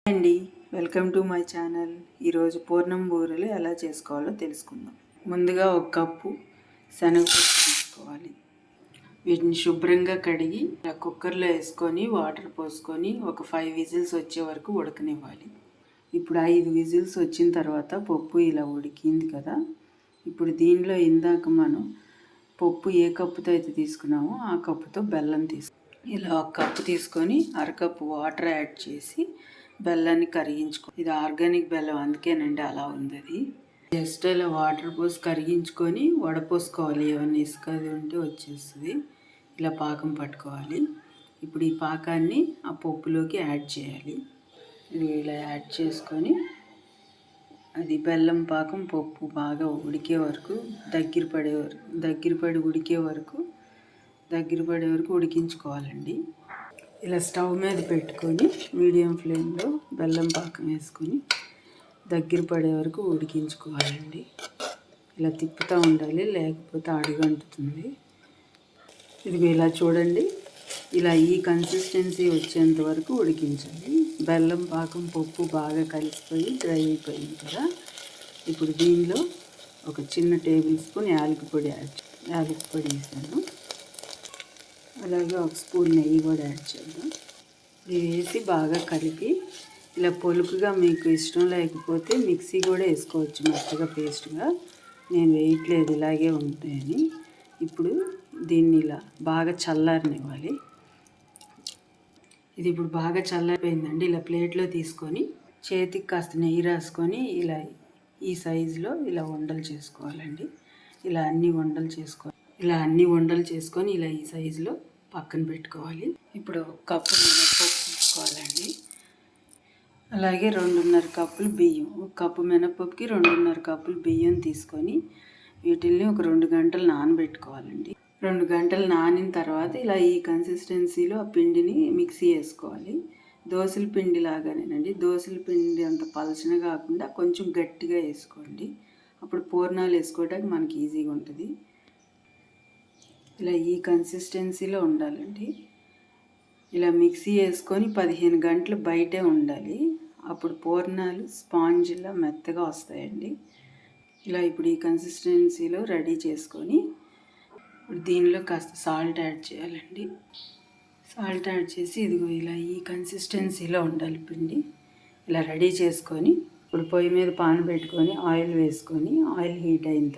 అండి, welcome to my channel. ఈరోజు పూర్ణం బూరెలు ఎలా చేసుకోవాలో తెలుసుకుందాం. ముందుగా ఒక కప్పు శనగపప్పు తీసుకోవాలి. వీటిని శుభ్రంగా కడిగి కుక్కర్లో వేసుకొని వాటర్ పోసుకొని ఒక 5 విజిల్స్ వచ్చే వరకు ఉడకనివ్వాలి. ఇప్పుడు 5 విజిల్స్ వచ్చిన తర్వాత పప్పు ఇలా ఉడికింది కదా. ఇప్పుడు దీనిలో ఇందాక మనం పప్పు ఏ కప్పుతో అయితే తీసుకున్నామో ఆ కప్పుతో బెల్లం ఇలా ఒక కప్పు తీసుకొని అరకప్పు వాటర్ యాడ్ చేసి బెల్లాన్ని కరిగించుకో. ఇది ఆర్గానిక్ బెల్లం, అందుకేనండి అలా ఉంది. అది జస్ట్ ఇలా వాటర్ పోసి కరిగించుకొని వడపోసుకోవాలి. ఏమన్నా ఇసుక అది ఉంటే వచ్చేస్తుంది. ఇలా పాకం పట్టుకోవాలి. ఇప్పుడు ఈ పాకాన్ని ఆ పప్పులోకి యాడ్ చేయాలి. ఇది ఇలా యాడ్ చేసుకొని అది బెల్లం పాకం పప్పు బాగా ఉడికే వరకు దగ్గర పడి ఉడికే వరకు ఉడికించుకోవాలండి. ఇలా స్టవ్ మీద పెట్టుకొని మీడియం ఫ్లేమ్లో బెల్లం పాకం వేసుకొని దగ్గర పడే వరకు ఉడికించుకోవాలండి. ఇలా తిప్పుతూ ఉండాలి, లేకపోతే అడుగంటుతుంది. ఇది ఇలా చూడండి, ఇలా ఈ కన్సిస్టెన్సీ వచ్చేంత వరకు ఉడికించాలి. బెల్లం పాకం పప్పు బాగా కలిసిపోయి డ్రై అయిపోయింది కదా. ఇప్పుడు దీనిలో ఒక చిన్న టేబుల్ స్పూన్ యాలకుల పొడి వేసాను. అలాగే ఒక స్పూన్ నెయ్యి కూడా యాడ్ చేద్దాం. ఇది వేసి బాగా కలిపి ఇలా పొలుపుగా మీకు ఇష్టం లేకపోతే మిక్సీ కూడా వేసుకోవచ్చు, మెత్తగా పేస్ట్గా. నేను వేయట్లేదు, ఇలాగే ఉంటాయని. ఇప్పుడు దీన్ని ఇలా బాగా చల్లారనివ్వాలి. ఇది ఇప్పుడు బాగా చల్లారిపోయిందండి. ఇలా ప్లేట్లో తీసుకొని చేతికి కాస్త నెయ్యి రాసుకొని ఇలా ఈ సైజులో ఇలా ఉండలు చేసుకోవాలండి. ఇలా అన్ని ఉండలు చేసుకొని ఇలా ఈ సైజులో పక్కన పెట్టుకోవాలి. ఇప్పుడు కప్పు మినపప్పు తీసుకోవాలండి. అలాగే 2.5 కప్పులు బియ్యం. ఒక కప్పు మినపప్పుకి 2.5 కప్పులు బియ్యం తీసుకొని వీటిల్ని ఒక 2 గంటలు నానబెట్టుకోవాలండి. 2 గంటలు నానిన తర్వాత ఇలా ఈ కన్సిస్టెన్సీలో ఆ పిండిని మిక్సీ వేసుకోవాలి. దోశల పిండి లాగానేనండి. దోశల పిండి అంత పలచన కాకుండా కొంచెం గట్టిగా వేసుకోండి. అప్పుడు పూర్ణాలు వేసుకోవడానికి మనకి ఈజీగా ఉంటుంది. ఇలా ఈ కన్సిస్టెన్సీలో ఉండాలండి. ఇలా మిక్సీ వేసుకొని 15 గంటలు బయటే ఉండాలి. అప్పుడు పూర్ణాలు స్పాంజ్లా మెత్తగా వస్తాయండి. ఇలా ఇప్పుడు ఈ కన్సిస్టెన్సీలో రెడీ చేసుకొని ఇప్పుడు దీనిలో కాస్త సాల్ట్ యాడ్ చేయాలండి. సాల్ట్ యాడ్ చేసి ఇదిగో ఇలా ఈ కన్సిస్టెన్సీలో ఉండాలి పిండి. ఇలా రెడీ చేసుకొని ఇప్పుడు పొయ్యి మీద పాన్ పెట్టుకొని ఆయిల్ వేసుకొని ఆయిల్ హీట్ అయిన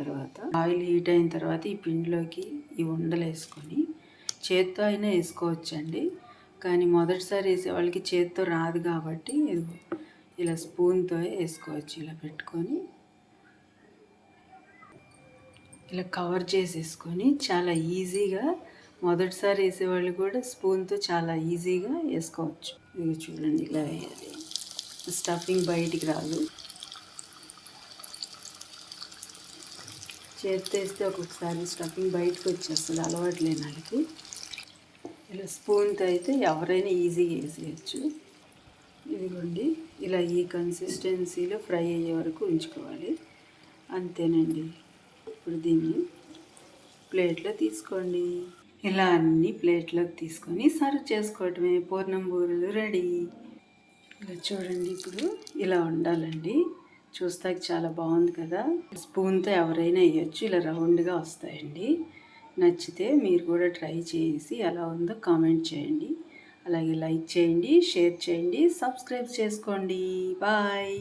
తర్వాత ఈ పిండిలోకి ఈ ఉండలు వేసుకొని చేత్తో అయినా వేసుకోవచ్చండి. కానీ మొదటిసారి వేసే వాళ్ళకి చేత్తో రాదు కాబట్టి ఇలా స్పూన్తో వేసుకోవచ్చు. ఇలా పెట్టుకొని ఇలా కవర్ చేసేసుకొని చాలా ఈజీగా, మొదటిసారి వేసేవాళ్ళు కూడా స్పూన్తో చాలా ఈజీగా వేసుకోవచ్చు. ఇది చూడండి, ఇలా వేయాలి. స్టఫింగ్ బయటికి రాదు. చేత్తో వేస్తే ఒక్కొక్కసారి స్టఫింగ్ బయటకు వచ్చేస్తుంది అలవాటు లేని వాళ్ళకి. ఇలా స్పూన్తో అయితే ఎవరైనా ఈజీగా వేసేయచ్చు. ఇదిగోండి, ఇలా ఈ కన్సిస్టెన్సీలో ఫ్రై అయ్యే వరకు ఉంచుకోవాలి. అంతేనండి. ఇప్పుడు దీన్ని ప్లేట్లో తీసుకోండి. ఇలా అన్ని ప్లేట్లోకి తీసుకొని సర్వ్ చేసుకోవటమే. పూర్ణం బూరెలు రెడీ. ఇలా చూడండి, ఇప్పుడు ఇలా ఉండాలండి. చూస్తాకి చాలా బాగుంది కదా. స్పూన్తో ఎవరైనా వేయచ్చు. ఇలా రౌండ్గా వస్తాయండి. నచ్చితే మీరు కూడా ట్రై చేసి ఎలా ఉందో కామెంట్ చేయండి. అలాగే లైక్ చేయండి, షేర్ చేయండి, సబ్స్క్రైబ్ చేసుకోండి. బాయ్.